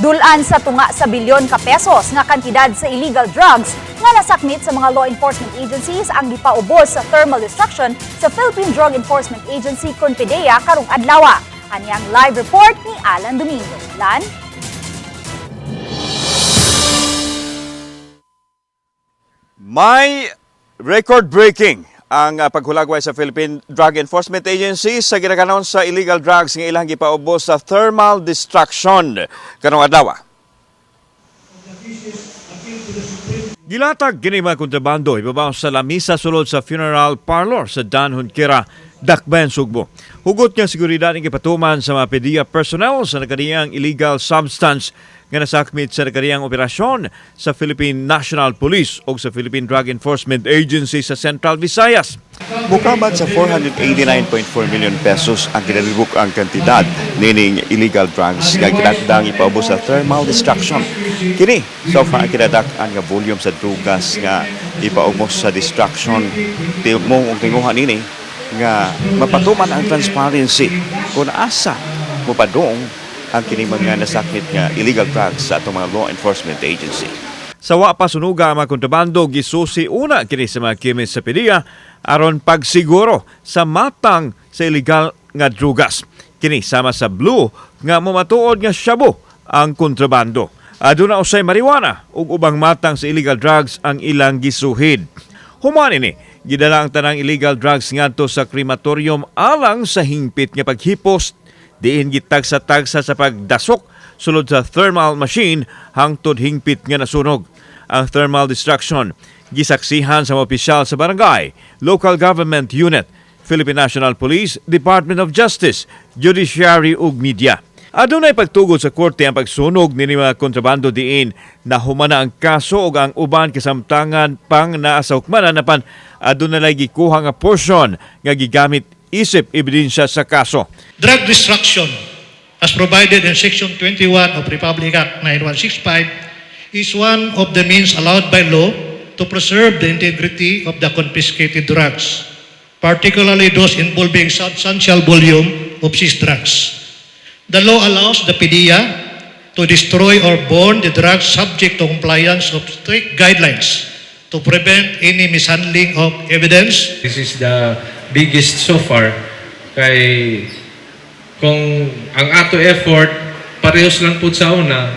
Dulan sa tunga sa bilyon ka pesos nga kantidad sa illegal drugs nga nasakmit sa mga law enforcement agencies ang gipaubos sa thermal destruction sa Philippine Drug Enforcement Agency CONFIDEA karong adlaw. Ani ang live report ni Alan Domingo. Lan? May record-breaking ang paghulagway sa Philippine Drug Enforcement Agency sa ginakanon sa illegal drugs nga ilang gipaubos sa thermal destruction karong adlaw. Gilatag kini mga kontrabando ibabaw sa lamisa sulod sa funeral parlor sa Dan Junquera, Dakbayan, Sugbo. Hugot nga seguridad ang gipatuman sa mga PDEA personnel sa nakadiyang illegal substance nga nasakmit sa nakadiyang operasyon sa Philippine National Police o sa Philippine Drug Enforcement Agency sa Central Visayas. Bukabat sa 489.4 million pesos ang kinalibuk ang kantidad nining illegal drugs nga ginakdang ipaubos sa thermal destruction. Kini, so far ang kinadak-an nga volume sa drugas nga ipaubos sa destruction mong tinguhan nini nga mapatuman ang transparency kung asa mupadong ang kini mga nasakit nga illegal drugs sa atong mga law enforcement agency. Sa wa pa sunuga ang mga kontrabando, gisusi una kini sa mga kimis sa PDEA aron pagsiguro sa matang sa illegal nga drugas. Kini sama sa blue nga mamatuod nga shabu ang kontrabando. Aduna usay marijuana ug ubang matang sa illegal drugs ang ilang gisuhid. Human ini, gidala ang tanang illegal drugs ngadto sa crematorium alang sa hingpit nga paghipos diin gitagsa-tagsa sa pagdasok sulod sa thermal machine hangtod hingpit nga nasunog. Ang thermal destruction gisaksihan sa mga opisyal sa barangay, local government unit, Philippine National Police, Department of Justice, Judiciary ug media. Adunay pagtugod sa korte ang pagsunog ni mga kontrabando diin na humana ang kaso ug ang uban kasamtangan pang naa sa hukmanan napan adunay gikuha nga portion nga gigamit isip ebidensya sa kaso. Drug destruction, as provided in Section 21 of Republic Act 9165, is one of the means allowed by law to preserve the integrity of the confiscated drugs, particularly those involving substantial volume of seized drugs. The law allows the PDEA to destroy or burn the drugs subject to compliance of strict guidelines to prevent any mishandling of evidence. This is the biggest so far kay kung ang ato effort parehas lang pud sa una,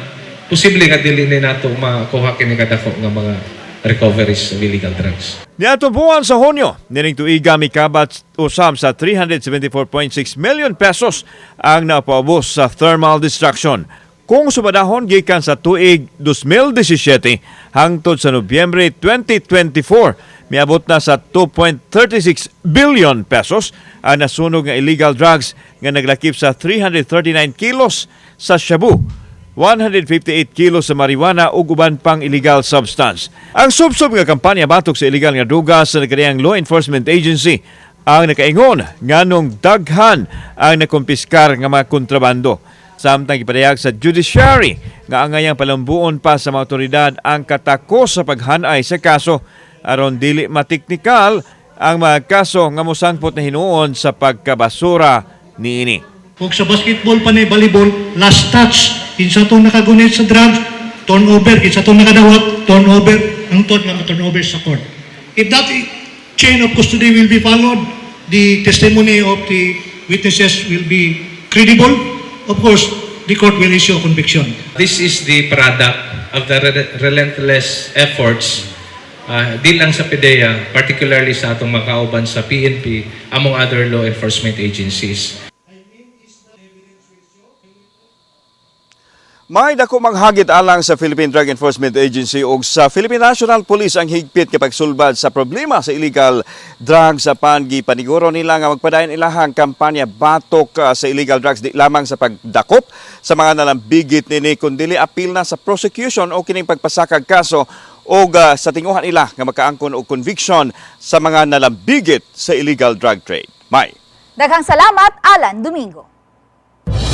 posible nga dili ni nato makuha kini kadako nga mga recoveries of illegal drugs. Niadtong buwan sa Hunyo, nining tuiga mikabat usab sa 374.6 million pesos ang napaubos sa thermal destruction. Kung sumadahon gikan sa tuig 2017 hangtod sa Nobyembre 2024, miabot na sa 2.36 billion pesos ang nasunog nga illegal drugs nga naglakip sa 339 kilos sa shabu, 158 kilos sa marijuana ug uban pang illegal substance. Ang subsob nga kampanya batok sa illegal nga drugas sa nakadiyang law enforcement agency ang nakaingon nganong daghan ang nakumpiskar nga mga kontrabando. Samtang ipadayag sa Judiciary nga angayang palambuon pa sa mga otoridad ang katakos sa paghanay sa kaso aron dili mateknikal ang mga kaso nga mosangpot na hinuon sa pagkabasura niini. Kung sa basketball pa ni volleyball, last touch, kinsa itong nakagunit sa drugs, turnover, kinsa itong nakadawat, turnover, ang turnover sa court. If that chain of custody will be followed, the testimony of the witnesses will be credible, of course, the court will issue a conviction. This is the product of the relentless efforts di lang sa PDEA, particularly sa atong mga kauban sa PNP, among other law enforcement agencies. May dako manghagit alang sa Philippine Drug Enforcement Agency ug sa Philippine National Police ang higpit nga pagsulbad sa problema sa illegal drugs apan gipaniguro nila nga magpadayon ilahang kampanya batok sa illegal drugs di lamang sa pagdakop sa mga nalambigit nini kundi apil na sa prosecution o kining pagpasakag kaso o sa tinguhan nila nga makaangkon og conviction sa mga nalambigit sa illegal drug trade. May Daghang salamat, Alan Domingo.